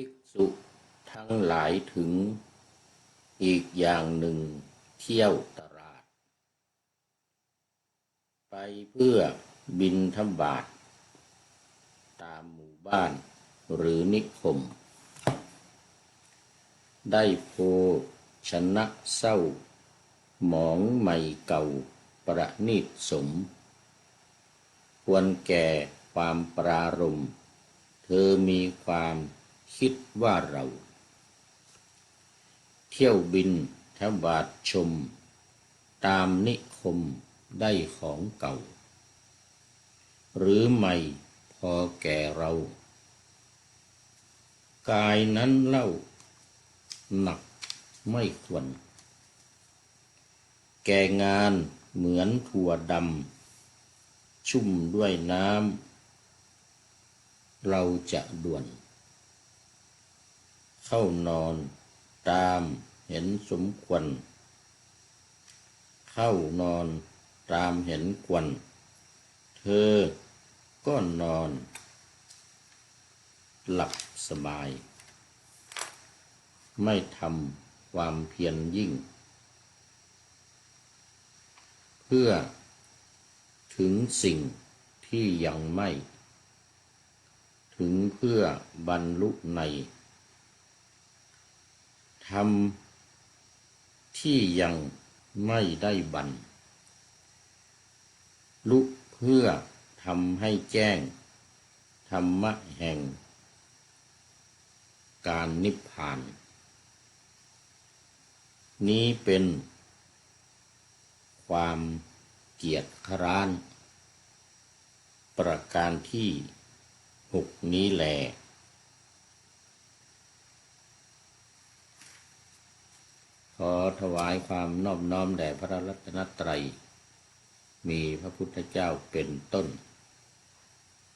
ภิกษุทั้งหลายถึงอีกอย่างหนึ่งเที่ยวตลาดไปเพื่อบิณฑบาตตามหมู่บ้านหรือนิคมได้โภชนะเศร้าหมองใหม่เก่าประณีตสมควรแก่ความปรารภเธอมีความคิดว่าเราเที่ยวบินทบาทชมตามนิคมได้ของเก่าหรือใหม่พอแก่เรากายนั้นเล่าหนักไม่ควรแก่งานเหมือนถั่วดำชุ่มด้วยน้ำเราจะด่วนเข้านอนตามเห็นสมควรเข้านอนตามเห็นควรเธอก็นอนหลับสบายไม่ทำความเพียรยิ่งเพื่อถึงสิ่งที่ยังไม่ถึงเพื่อบรรลุในทำที่ยังไม่ได้บรรลุเพื่อทำให้แจ้งธรรมะแห่งการนิพพานนี้เป็นความเกียจคร้านประการที่6นี้แลขอถวายความนอบน้อมแด่พระรัตนตรัยมีพระพุทธเจ้าเป็นต้น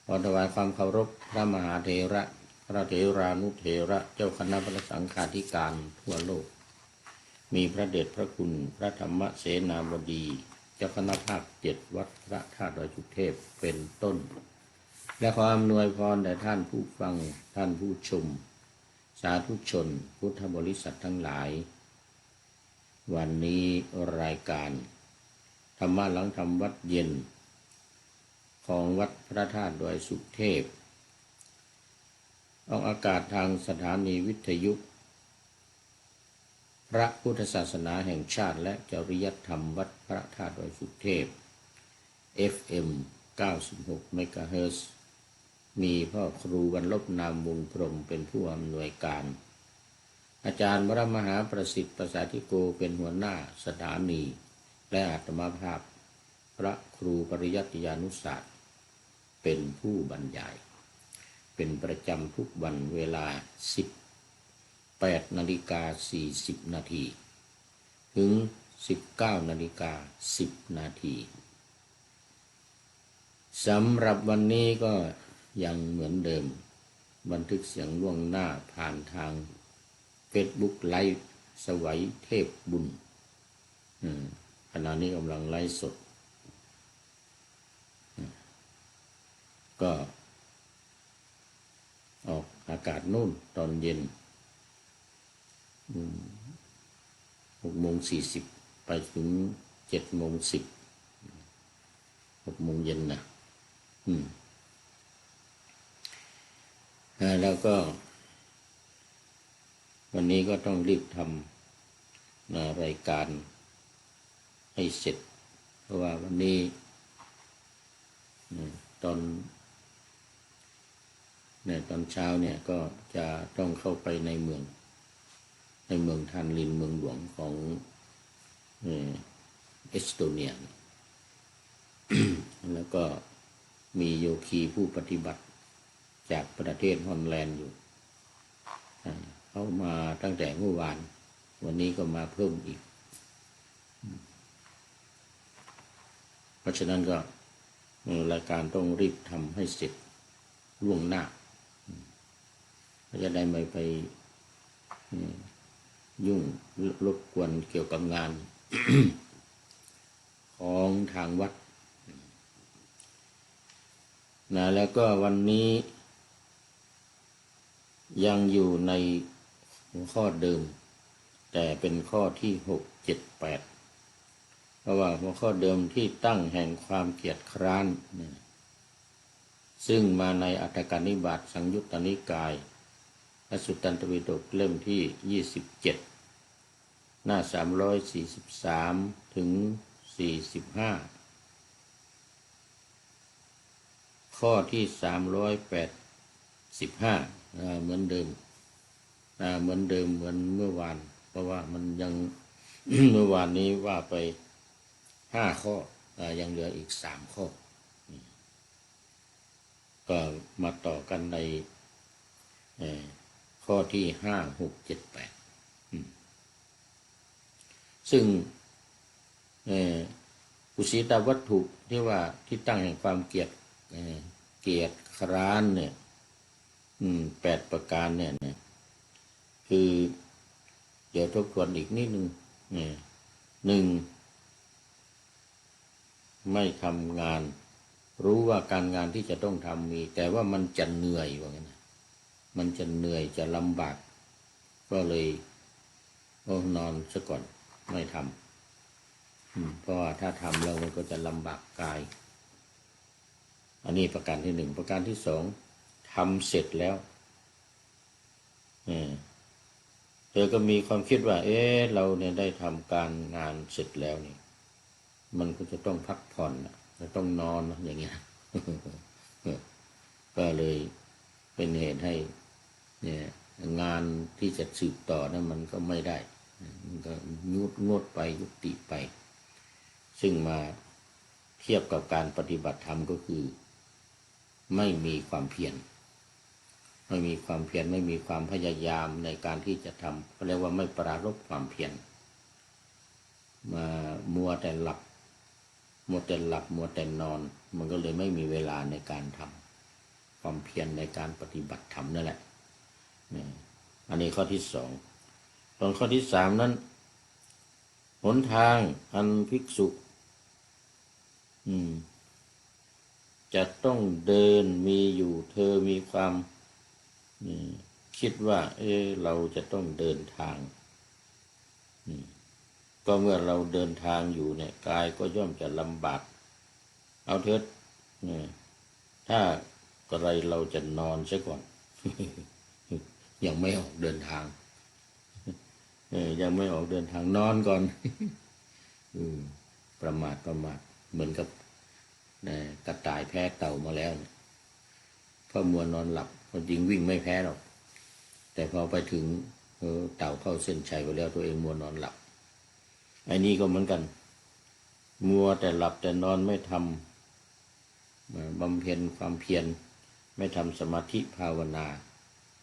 ขอถวายความเคารพพระมหาเถระพระเถรานุเถระเจ้าคณะพระสังฆาธิการทั่วโลกมีพระเดชพระคุณพระธรรมเสนาบดีเจ้าคณะภาค7วัดพระธาตุดอยสุเทพเป็นต้นและขออำนวยพรแด่ท่านผู้ฟังท่านผู้ชมสาธุชนพุทธบริษัททั้งหลายวันนี้รายการธรรมะหลังธรรมวัดเย็นของวัดพระธาตุดอยสุเทพออกอากาศทางสถานีวิทยุพระพุทธศาสนาแห่งชาติและจริยธรรมวัดพระธาตุดอยสุเทพ FM 96 เมกะเฮิรตซ์มีพ่อครูบรรลบนามวงพรหมเป็นผู้อำนวยการอาจารย์วรมหาประสิทธิ์ประสาธิโกเป็นหัวหน้าสถานีและอาตมาภาพพระครูปริยัติยานุศาสตร์เป็นผู้บรรยายเป็นประจำทุกวันเวลา 18:40 นาทีถึง 19:10 นาทีสำหรับวันนี้ก็ยังเหมือนเดิมบันทึกเสียงล่วงหน้าผ่านทาง Facebook ไลฟ์สวัยเทพบุญขณะนี้กำลังไลฟ์สดก็ออกอากาศนู่นตอนเย็น6:40ไปถึง7:10 6 โมงเย็นนะแล้วก็วันนี้ก็ต้องรีบทำรายการให้เสร็จเพราะว่าวันนี้ตอนเช้าเนี่ยก็จะต้องเข้าไปในเมืองทานลินเมืองหลวงของเอสโตเนีย แล้วก็มีโยคีผู้ปฏิบัติจากประเทศฮอลแลนด์อยู่เข้ามาตั้งแต่เมื่อวานวันนี้ก็มาเพิ่มอีกเพราะฉะนั้นก็รายการต้องรีบทำให้เสร็จล่วงหน้าก็จะได้ไม่ไปยุ่งรบกวนเกี่ยวกับงาน ของทางวัดแล้วก็วันนี้ ยังอยู่ในหัวข้อเดิมแต่เป็นข้อที่6 7 8ระหว่างหัวข้อเดิมที่ตั้งแห่งความเกียจคร้านซึ่งมาในอัตถกนิบาตสังยุตตนิกายพระสุตตันตปิฎกเล่มที่27หน้า343ถึง45ข้อที่385เหมือนเดิมเหมือนเดิมเหมือนเมื่อวานเพราะว่ามันยัง เมื่อวานนี้ว่าไป5ข้อยังเหลืออีก3ข้อก็มาต่อกันในข้อที่5 6 7 8ซึ่งกุศีตวัตถุที่ว่าที่ตั้งแห่งความเกียจคร้านเนี่ย8ประการเนี่ยคือเดี๋ยวทบทวนอีกนิดนึง1ไม่ทำงานรู้ว่าการงานที่จะต้องทำมีแต่ว่ามันจะเหนื่อยว่างั้นมันจะเหนื่อยจะลำบากก็เลยนอนซะก่อนไม่ทำเพราะว่าถ้าทำแล้วมันก็จะลำบากกายอันนี้ประการที่1ประการที่2ทำเสร็จแล้วเธอก็มีความคิดว่าเราเนี่ยได้ทำการงานเสร็จแล้วนี่มันก็จะต้องพักผ่อนจะต้องนอนอย่างเงี้ย ก็เลยเป็นเหตุให้เนี่ยงานที่จะสืบต่อนั้นมันก็ไม่ได้มันก็งดไปยุติไปซึ่งมาเทียบกับการปฏิบัติธรรมก็คือไม่มีความเพียรไม่มีความเพียรไม่มีความพยายามในการที่จะทำก็เรียกว่าไม่ปรารภความเพียรมามัวแต่หลับมัวแต่นอนมันก็เลยไม่มีเวลาในการทำความเพียรในการปฏิบัติธรรมนั่นแหละอันนี้ข้อที่2ตอนข้อที่3นั้นหนทางอันภิกษุจะต้องเดินมีอยู่เธอมีความคิดว่าเราจะต้องเดินทางก็เมื่อเราเดินทางอยู่เนี่ยกายก็ย่อมจะลำบากเอาเถิดถ้าอะไรเราจะนอนซะก่อน ยังไม่ออกเดินทางยังไม่ออกเดินทางนอนก่อน ประมาทเหมือนกับกระต่ายแพ้เต่ามาแล้วเพราะมัวนอนหลับคนจริงวิ่งไม่แพ้หรอกแต่พอไปถึงเต่าเข้าเส้นชัยไปแล้วตัวเองมัวนอนหลับไอ้นี่ก็เหมือนกันมัวแต่หลับแต่นอนไม่ทำบำเพ็ญความเพียรไม่ทำสมาธิภาวนา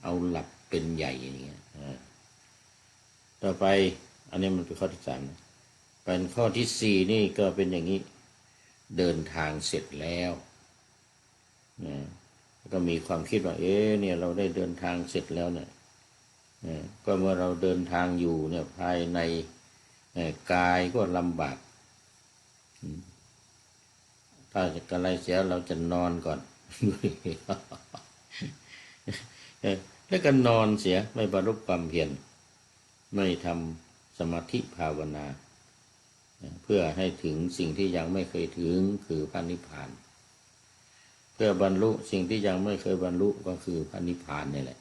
เอาหลับเป็นใหญ่อย่างเงี้ยต่อไปอันนี้มันเป็นข้อที่3เป็นข้อที่4นี่ก็เป็นอย่างนี้เดินทางเสร็จแล้วก็มีความคิดว่าเนี่ยเราได้เดินทางเสร็จแล้วเนี่ยก็เมื่อเราเดินทางอยู่เนี่ยภายในกายก็ลำบากถ้าจะอะไรเสียเราจะนอนก่อน แล้วก็นอนเสียไม่บรรลุความเพียรไม่ทำสมาธิภาวนาเพื่อให้ถึงสิ่งที่ยังไม่เคยถึงคือพระนิพพานเพื่อบรรลุสิ่งที่ยังไม่เคยบรรลุก็คือพระนิพพานนี่แหละ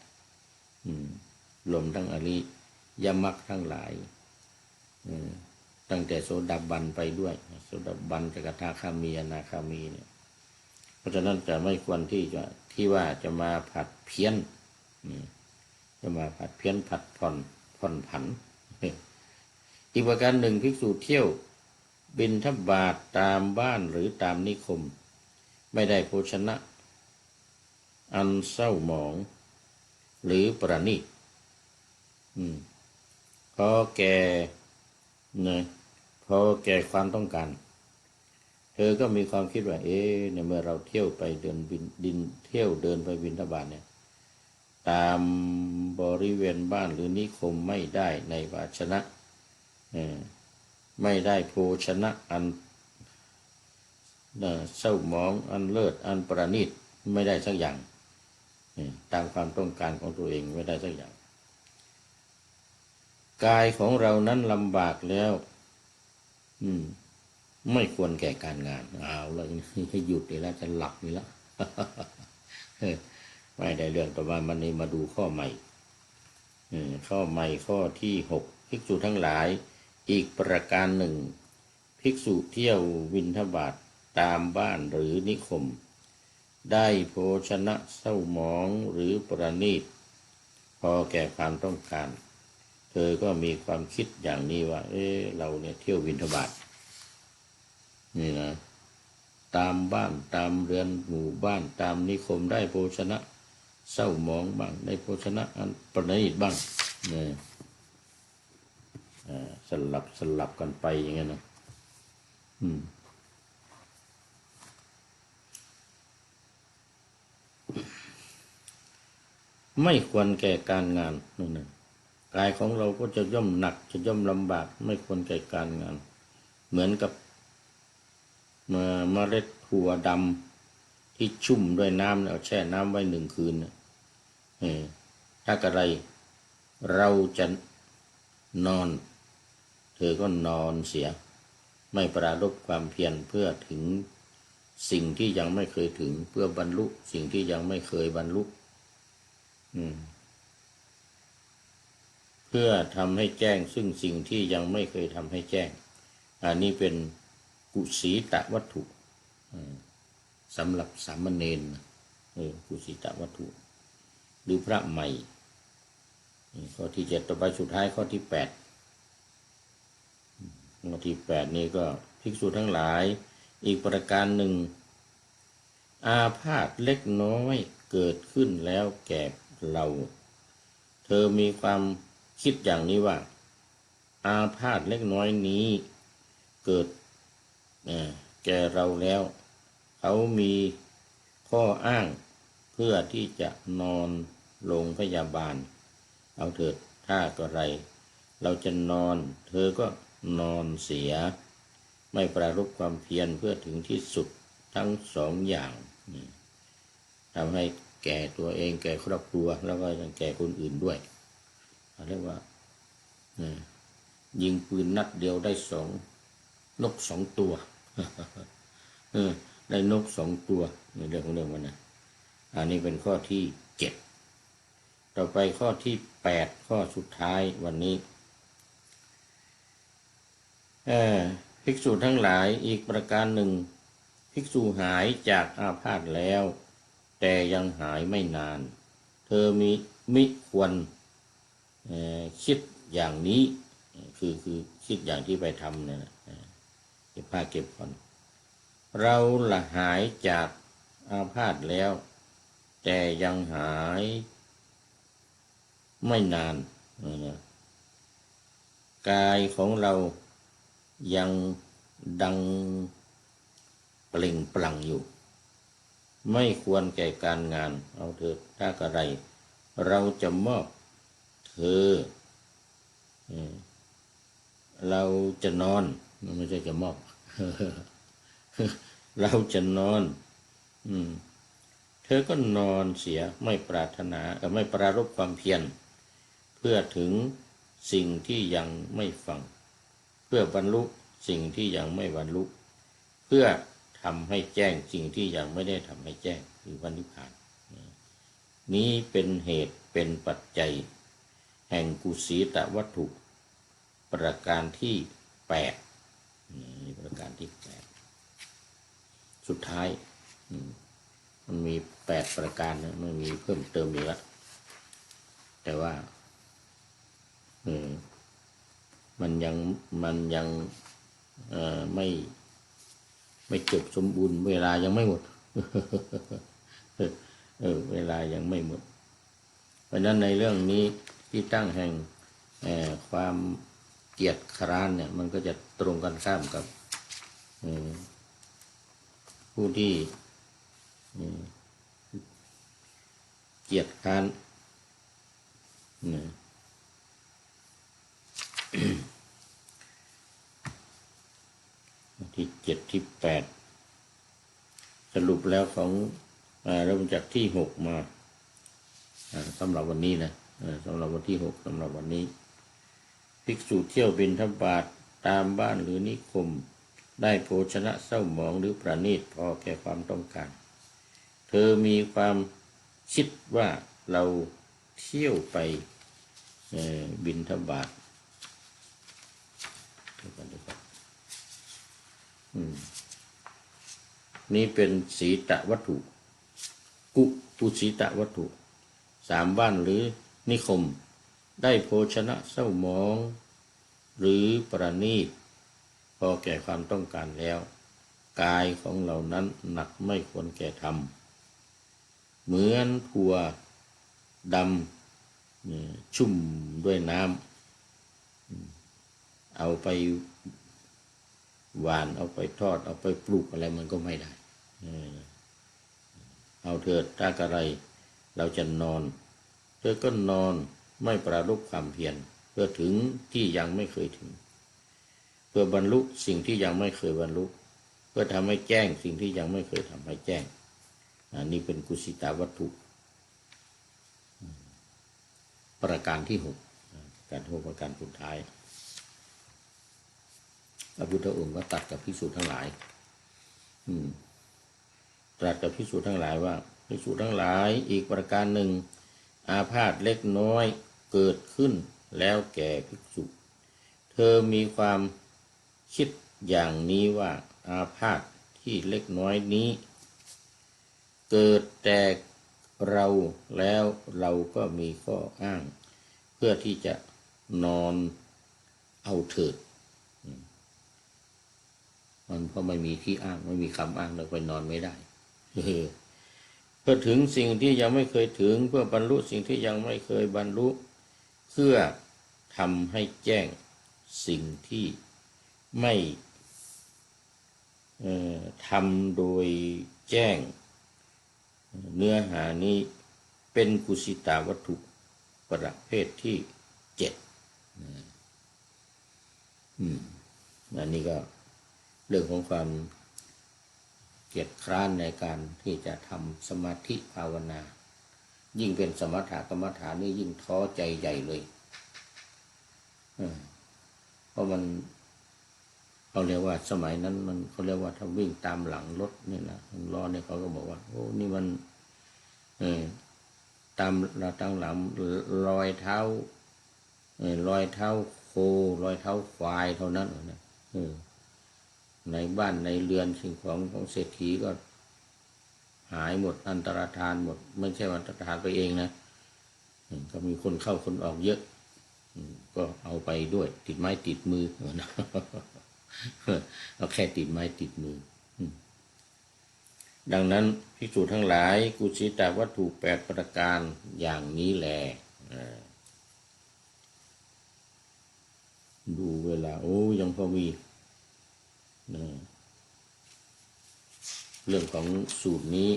รวมทั้งอริยมรรคทั้งหลายตั้งแต่โสดาบันไปด้วยโสดาบันสกทาคามีอนาคามีเนี่ยเพราะฉะนั้นจะไม่ควรที่ว่าจะมาผัดเพี้ยนจะมาผัดเพี้ยนผัดผ่อนผันอีกประการหนึ่งภิกษุเที่ยวบิณฑบาตตามบ้านหรือตามนิคมไม่ได้โภชนะอันเศร้าหมองหรือประณีตพอแก่ความต้องการเธอก็มีความคิดว่าเนี่ยเมื่อเราเที่ยวไปเดินไปบิณฑบาตเนี่ยตามบริเวณบ้านหรือนิคมไม่ได้ในภาชนะไม่ได้โภชนะอันเศร้าหมองอันเลิศอันประณีตไม่ได้สักอย่าง ตามความต้องการของตัวเองไม่ได้สักอย่างกายของเรานั้นลำบากแล้วไม่ควรแก่การงานเอาแล้วให้หยุดนี่แล้วจะหลับนี่แล้ว ไม่ได้เรื่องต่อมามันนี้มาดูข้อใหม่ข้อใหม่ข้อที่6ภิกษุทั้งหลายอีกประการหนึ่งภิกษุเที่ยวบิณฑบาตตามบ้านหรือนิคมได้โภชนะเศร้าหมองหรือประณีตพอแก่ความต้องการเธอก็มีความคิดอย่างนี้ว่าเราเนี่ยเที่ยวบิณฑบาตนี่นะตามบ้านตามเรือนหมู่บ้านตามนิคมได้โภชนะเศร้าหมองบ้างได้โภชนะอันประณีตบ้างเนี่ยสลับกันไปอย่างเงี้ยนะไม่ควรแก่การงานนั่นกายของเราก็จะย่อมหนักจะย่อมลำบากไม่ควรแก่การงานเหมือนกับเมล็ดถั่วดำที่ชุ่มด้วยน้ำแล้วแช่น้ำไว้1 คืนถ้ากระไรเราจะนอนเธอก็นอนเสียไม่ปรารภความเพียรเพื่อถึงสิ่งที่ยังไม่เคยถึงเพื่อบรรลุสิ่งที่ยังไม่เคยบรรลุเพื่อทำให้แจ้งซึ่งสิ่งที่ยังไม่เคยทำให้แจ้งอันนี้เป็นกุศีตวัตถุสำหรับสามเณรกุศีตวัตถุหรือพระใหม่ข้อที่7ต่อไปสุดท้ายข้อที่8ข้อที่8นี้ก็ภิกษุทั้งหลายอีกประการหนึ่งอาพาธเล็กน้อยเกิดขึ้นแล้วแก่เราเธอมีความคิดอย่างนี้ว่าอาพาธเล็กน้อยนี้เกิดแก่เราแล้วเขามีข้ออ้างเพื่อที่จะนอนโรงพยาบาลเอาเถิดถ้าก็ไรเราจะนอนเธอก็นอนเสียไม่ปรารภความเพียรเพื่อถึงที่สุดทั้ง2 อย่างทำให้แก่ตัวเองแก่ครอบครัวแล้วก็ยังแก่คนอื่นด้วยเรียกว่ายิงปืนนัดเดียวได้นก 2 ตัวได้นก 2 ตัวในเรื่องของเรื่องมันนะอันนี้เป็นข้อที่7ต่อไปข้อที่8ข้อสุดท้ายวันนี้ภิกษุทั้งหลายอีกประการหนึ่งภิกษุหายจากอาพาธแล้วแต่ยังหายไม่นานเธอมิควรคิดอย่างนี้คือคิดอย่างที่ไปทำเนี่ยนะเก็บผ้าเก็บผ่อนเราละหายจากอาพาธแล้วแต่ยังหายไม่นานกายของเรายังดังเปล่งปลั่งอยู่ไม่ควรแก่การงานเอาเถิดถ้ากระไรเราจะมอบเธอเราจะนอนไม่ใช่จะมอบ เราจะนอนเธอก็นอนเสียไม่ปรารถนาไม่ปรารภความเพียรเพื่อถึงสิ่งที่ยังไม่ฟังเพื่อบรรลุสิ่งที่ยังไม่บรรลุเพื่อทำให้แจ้งสิ่งที่ยังไม่ได้ทำให้แจ้งคือพระนิพพานนี้เป็นเหตุเป็นปัจจัยแห่งกุศีตวัตถุประการที่8ประการที่8สุดท้ายมันมี8ประการนะไม่มีเพิ่มเติมอีกแล้วแต่ว่ามันยังไม่จบสมบูรณ์เวลายังไม่หมด เวลายังไม่หมดเพราะนั้นในเรื่องนี้ที่ตั้งแห่งความเกียจคร้านเนี่ยมันก็จะตรงกันข้ามกับผู้ที่เกียจคร้านที่7ที่8สรุปแล้วของเริ่มจากที่6มา สำหรับวันนี้นะสำหรับวันที่ 6สำหรับวันนี้ภิกษุเที่ยวบิณฑบาตตามบ้านหรือนิคมได้โภชนะเศร้าหมองหรือประณีตพอแก่ความต้องการเธอมีความคิดว่าเราเที่ยวไปบิณฑบาตนี่เป็นสีตะวัตถุกุสีตะวัตถุ3บ้านหรือนิคมได้โภชนะเศร้าหมองหรือประณีตพอแก่ความต้องการแล้วกายของเหล่านั้นหนักไม่ควรแก่ทำเหมือนถั่วดำชุ่มด้วยน้ำเอาไปหวานเอาไปทอดเอาไปปลูกอะไรมันก็ไม่ได้เอาเถิดถ้ากระไรเราจะนอนเธอก็นอนไม่ปรารภความเพียรเพื่อถึงที่ยังไม่เคยถึงเพื่อบรรลุสิ่งที่ยังไม่เคยบรรลุเพื่อทำให้แจ้งสิ่งที่ยังไม่เคยทำให้แจ้งนี่เป็นกุสิตาวัตถุประการที่6การประการสุดท้ายพระพุทธองค์ก็ตรัสกับภิกษุทั้งหลายตรัสกับภิกษุทั้งหลายว่าภิกษุทั้งหลายอีกประการหนึ่งอาพาธเล็กน้อยเกิดขึ้นแล้วแก่ภิกษุเธอมีความคิดอย่างนี้ว่าอาพาธที่เล็กน้อยนี้เกิดแต่เราแล้วเราก็มีข้ออ้างเพื่อที่จะนอนเอาเถิดมันเพราะไม่มีที่อ้างไม่มีคำอ้างเราไปนอนไม่ได้เพื่อถึงสิ่งที่ยังไม่เคยถึงเพื่อบรรลุสิ่งที่ยังไม่เคยบรรลุเพื่อทำให้แจ้งสิ่งที่ไม่ทำโดยแจ้งเนื้อหานี้เป็นกุสิตาวัตถุประเภทที่7อันนี้ก็เรื่องของความเกียจคร้านในการที่จะทำสมาธิภาวนายิ่งเป็นสมถกรรมฐานนี่ยิ่งท้อใจใหญ่เลยเพราะมันเขาเรียกว่าสมัยนั้นมันเขาเรียกว่าถ้าวิ่งตามหลังรถนี่นะล้อเนี่ยเขาก็บอกว่าโอ้นี่มันตามหลังรอยเท้าโครอยเท้าควายเท่านั้นนะในบ้านในเรือนสิ่งของเศรษฐีก็หายหมดอันตรธานหมดไม่ใช่อันตรธานไปเองนะก็มีคนเข้าคนออกเยอะก็เอาไปด้วยติดไม้ติดมือเอาแค่ติดไม้ติดมือดังนั้นภิกษุทั้งหลายกุสิตาวัตถุ8ประการอย่างนี้แลดูเวลาโอ้ยังพอมีเรื่องของสูตรนี้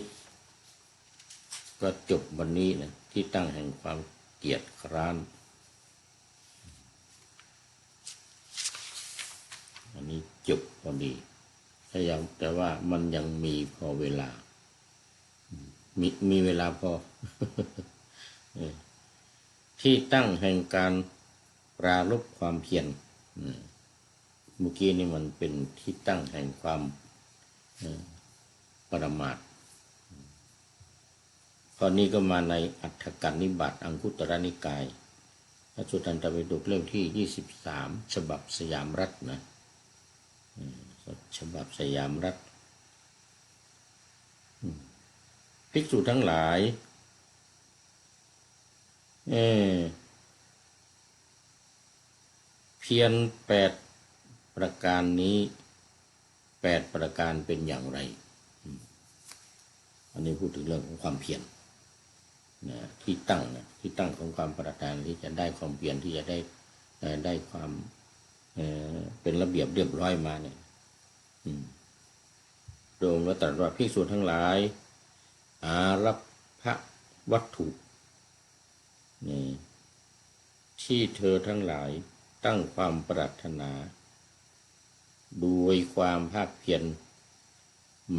ก็จบวันนี้นะที่ตั้งแห่งความเกียจคร้านอันนี้จบพอดีแต่ว่ามันยังมีพอเวลามีเวลาพอ ที่ตั้งแห่งการปรารภความเพียรเมื่อกี้นี่มันเป็นที่ตั้งแห่งความประมาทข้อนี้ก็มาในอัฏฐกนิบาตอังคุตรนิกายพระสุตตันตปิฎกเล่มที่23ฉบับสยามรัฐนะฉบับสยามรัฐภิกษุทั้งหลายเพียร8ประการนี้8ประการเป็นอย่างไรอันนี้พูดถึงเรื่องของความเพียรที่ตั้งของความปรารถนาที่จะได้ความเพียรที่จะได้ความเป็นระเบียบเรียบร้อยมาเนี่ยโดยองค์ตรัสว่าภิกษุทั้งหลายอารัปภวัตถุที่เธอทั้งหลายตั้งความปรารถนาโดยความภาคเพียร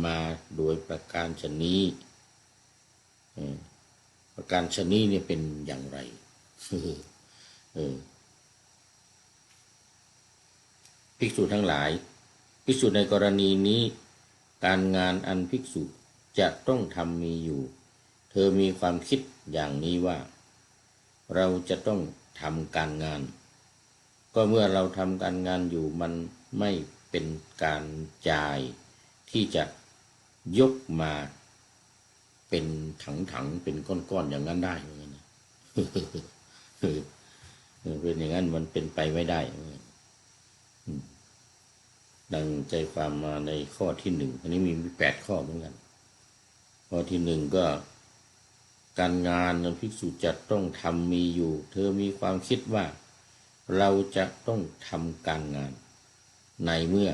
มาโดยประการชนี้ ประการชนีเนี่ยเป็นอย่างไรภิกษุทั้งหลายภิกษุในกรณีนี้การงานอันภิกษุจะต้องทำมีอยู่เธอมีความคิดอย่างนี้ว่าเราจะต้องทำการงานก็เมื่อเราทำการงานอยู่มันไม่เป็นการจ่ายที่จะยกมาเป็นถังๆเป็นก้อนๆอย่างนั้นได้เหมือนกันนะเป็นอย่างนั้นมันเป็นไปไม่ได้ดังใจความมาในข้อที่หนึ่งอันนี้มี8 ข้อเหมือนกันข้อที่หนึ่งก็การงานนั้นภิกษุจะต้องทำมีอยู่เธอมีความคิดว่าเราจะต้องทำการงานในเมื่อ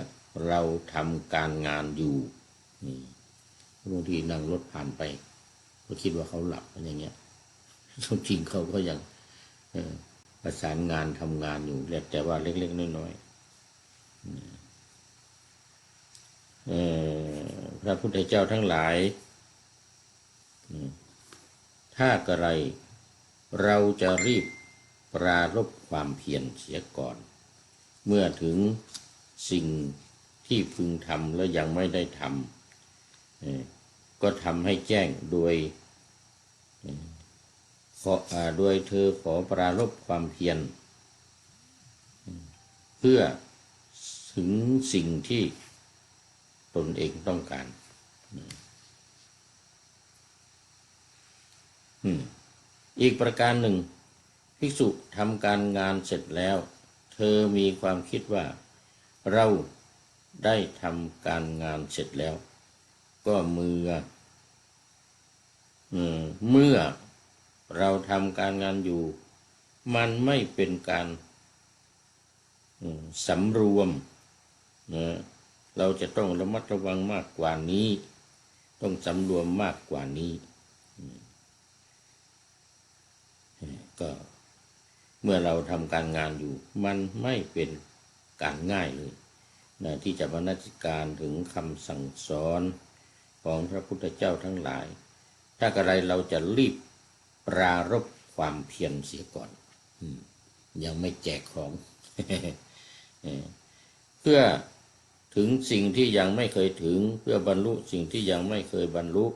เราทำการงานอยู่นี่บางทีนั่งรถผ่านไปก็คิดว่าเขาหลับอะไรเงี้ยจริงเขาก็ยังประสานงานทำงานอยู่แต่ว่าเล็กๆน้อยๆพระพุทธเจ้าทั้งหลายถ้ากระไรเราจะรีบปรารภความเพียรเสียก่อนเมื่อถึงสิ่งที่พึงทำแล้วยังไม่ได้ทำก็ทำให้แจ้งโดยเธอขอปรารภความเพียรเพื่อถึงสิ่งที่ตนเองต้องการอีกประการหนึ่งภิกษุทำการงานเสร็จแล้วเธอมีความคิดว่าเราได้ทำการงานเสร็จแล้วก็เมื่อเราทำการงานอยู่มันไม่เป็นการสำรวมเราจะต้องระมัดระวังมากกว่านี้ต้องสำรวมมากกว่านี้ก็เมื่อเราทำการงานอยู่มันไม่เป็นการง่ายเลยนะที่จะมนสิการถึงคำสั่งสอนของพระพุทธเจ้าทั้งหลายถ้าอะไรเราจะรีบปรารภความเพียรเสียก่อนยังไม่แจกของ เพื่อถึงสิ่งที่ยังไม่เคยถึงเพื่อบรรลุสิ่งที่ยังไม่เคยบรรลุ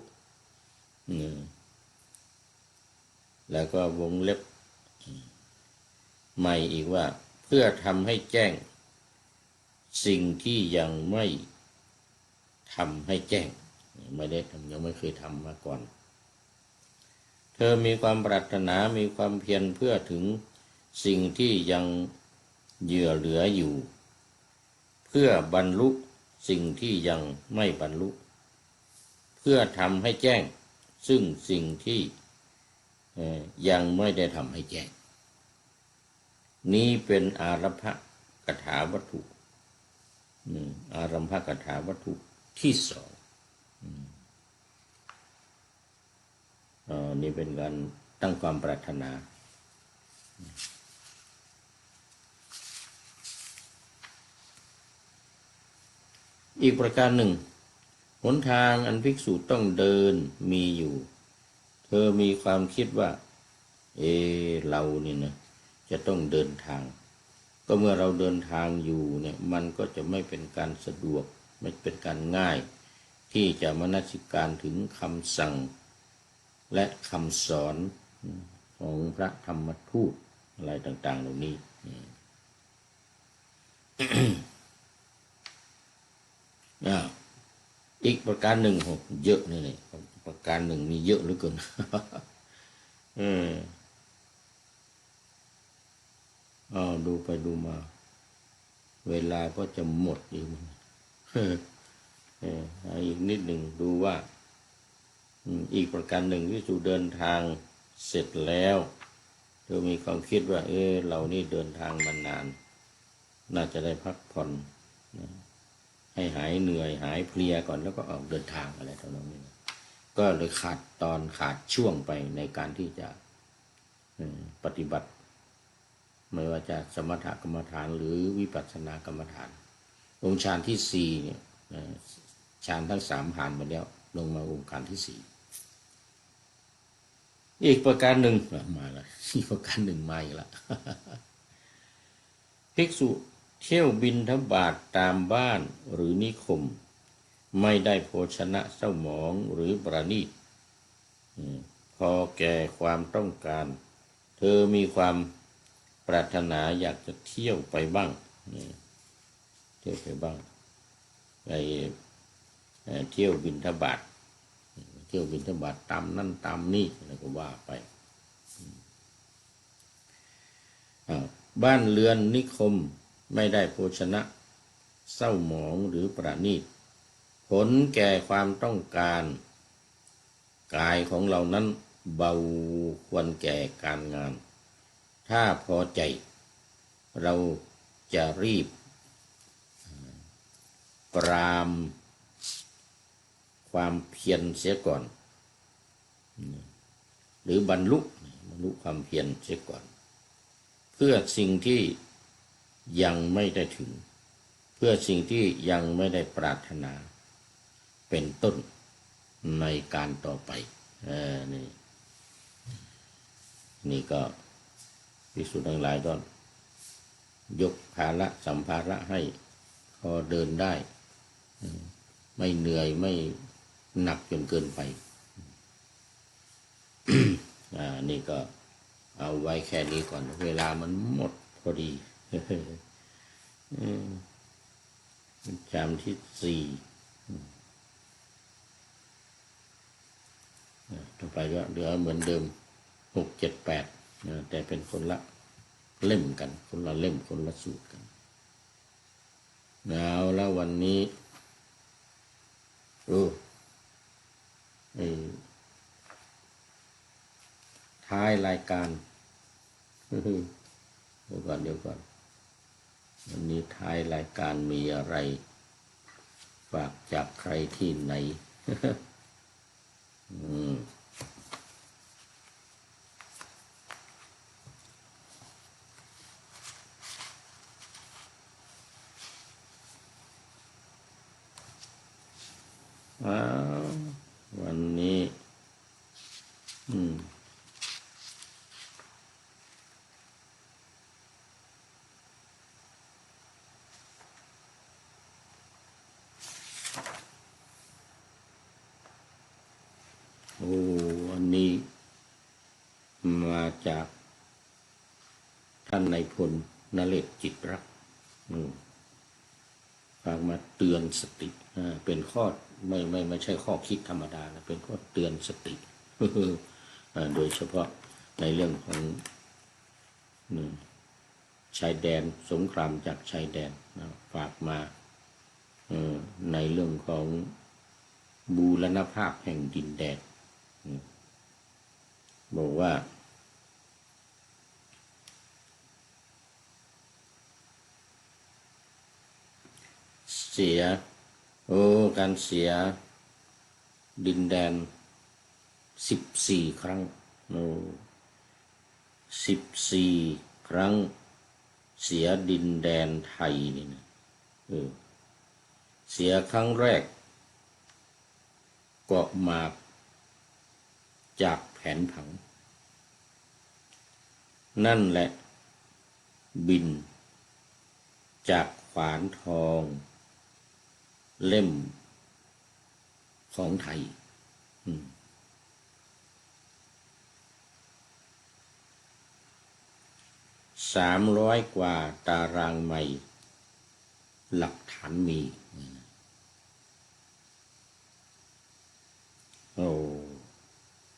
แล้วก็วงเล็บใหม่อีกว่าเพื่อทำให้แจ้งสิ่งที่ยังไม่ทำให้แจ้งไม่ได้ทำยังไม่เคยทำมาก่อนเธอมีความปรารถนามีความเพียรเพื่อถึงสิ่งที่ยังเหลืออยู่เพื่อบรรลุสิ่งที่ยังไม่บรรลุเพื่อทำให้แจ้งซึ่งสิ่งที่ยังไม่ได้ทำให้แจ้งนี้เป็นอารัมภกถาวัตถุอารัมภกถาวัตถุที่สองนี่เป็นการตั้งความปรารถนาอีกประการหนึ่งหนทางอันภิกษุต้องเดินมีอยู่เธอมีความคิดว่าเรานี่นะจะต้องเดินทางก็เมื่อเราเดินทางอยู่เนี่ยมันก็จะไม่เป็นการสะดวกไม่เป็นการง่ายที่จะมนสิการถึงคำสั่งและคำสอนของพระธรรมทูตอะไรต่างๆเหล่านี้อีกประการหนึ่งเยอะนี่ประการหนึ่งมีเยอะเหลือเกินดูไปดูมาเวลาก็จะหมดอีกอีกนิดหนึ่งดูว่าอีกประการหนึ่งที่สู่เดินทางเสร็จแล้วเธอมีความคิดว่าเรานี่เดินทางมานานน่าจะได้พักผ่อนให้หายเหนื่อยหายเพลียก่อนแล้วก็ออกเดินทางอะไรเท่านั้นก็เลยขาดช่วงไปในการที่จะปฏิบัติไม่ว่าจะสมถกรรมฐานหรือวิปัสสนากรรมฐานองค์ฌานที่ 4เนี่ยฌานทั้ง 3ผ่านมาแล้วลงมาองค์ฌานที่ 4 อีกประการหนึ่งมาแล้วอีกประการหนึ่งมาอีกแล้ว ภิกษุเที่ยวบิณฑบาตตามบ้านหรือนิคมไม่ได้โภชนะเศร้าหมองหรือประณีตพอแก่ความต้องการเธอมีความปรารถนาอยากจะเที่ยวไปบ้างเที่ยวไปบ้างไปเที่ยวบิณฑบาตเที่ยวบิณฑบาตตามนั่นตามนี่อะไรก็ว่าไปบ้านเรือนนิคมไม่ได้โภชนะเศร้าหมองหรือประณีตผลแก่ความต้องการกายของเรานั้นเบาควรแก่การงานถ้าพอใจเราจะรีบปรามความเพียรเสียก่อนหรือบรรลุความเพียรเสียก่อนเพื่อสิ่งที่ยังไม่ได้ถึงเพื่อสิ่งที่ยังไม่ได้ปรารถนาเป็นต้นในการต่อไปนี่ก็ภิกษุทั้งหลายก็ยกภาระสัมภาระให้พอเดินได้ไม่เหนื่อยไม่หนักจนเกินไป นี่ก็เอาไว้แค่นี้ก่อนเวลามันหมดพอดีจำที่สี่ต่อไปก็เหลือเหมือนเดิม6 7 8แต่เป็นคนละเล่มกันคนละเล่มคนละสูตรกันแล้ววันนี้ท้ายรายการเดี๋ยวก่อนวันนี้ท้ายรายการมีอะไรฝากจากใครที่ไหน วันนี้วันนี้มาจากท่านนายพลนเรศจิตรักฝากมาเตือนสติเป็นข้อไม่ใช่ข้อคิดธรรมดานะเป็นข้อเตือนสติ โดยเฉพาะในเรื่องของชายแดนสงครามจากชายแดนฝากมาในเรื่องของบูรณภาพแห่งดินแดนบอกว่าการเสียดินแดน14 ครั้ง14 ครั้งเสียดินแดนไทยนี่นะเสียครั้งแรกเกาะหมากจากแผนผังนั่นแหละบินจากขวานทองเล่มของไทย300 กว่าตารางไมล์หลักฐานมี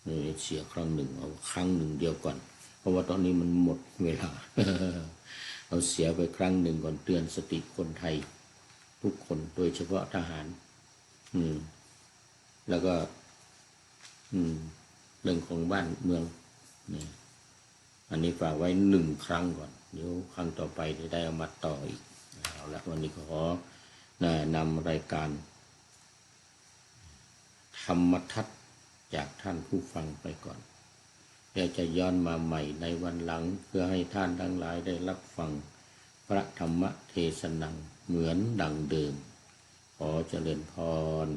นี่เสียครั้งหนึ่งเอาครั้งหนึ่งเดียวก่อนเพราะว่าตอนนี้มันหมดเวลา เอาเสียไปครั้งหนึ่งก่อนเตือนสติคนไทยทุกคนโดยเฉพาะทหารแล้วก็เรื่องของบ้านเมืองนี่อันนี้ฝากไว้1 ครั้งก่อนเดี๋ยวครั้งต่อไปจะได้เอามาต่ออีกเอาละวันนี้ขอนำรายการธรรมทัศน์จากท่านผู้ฟังไปก่อนเดี๋ยวจะย้อนมาใหม่ในวันหลังเพื่อให้ท่านทั้งหลายได้รับฟังพระธรรมเทศนาเหมือนดังเดิมขอเจริญพร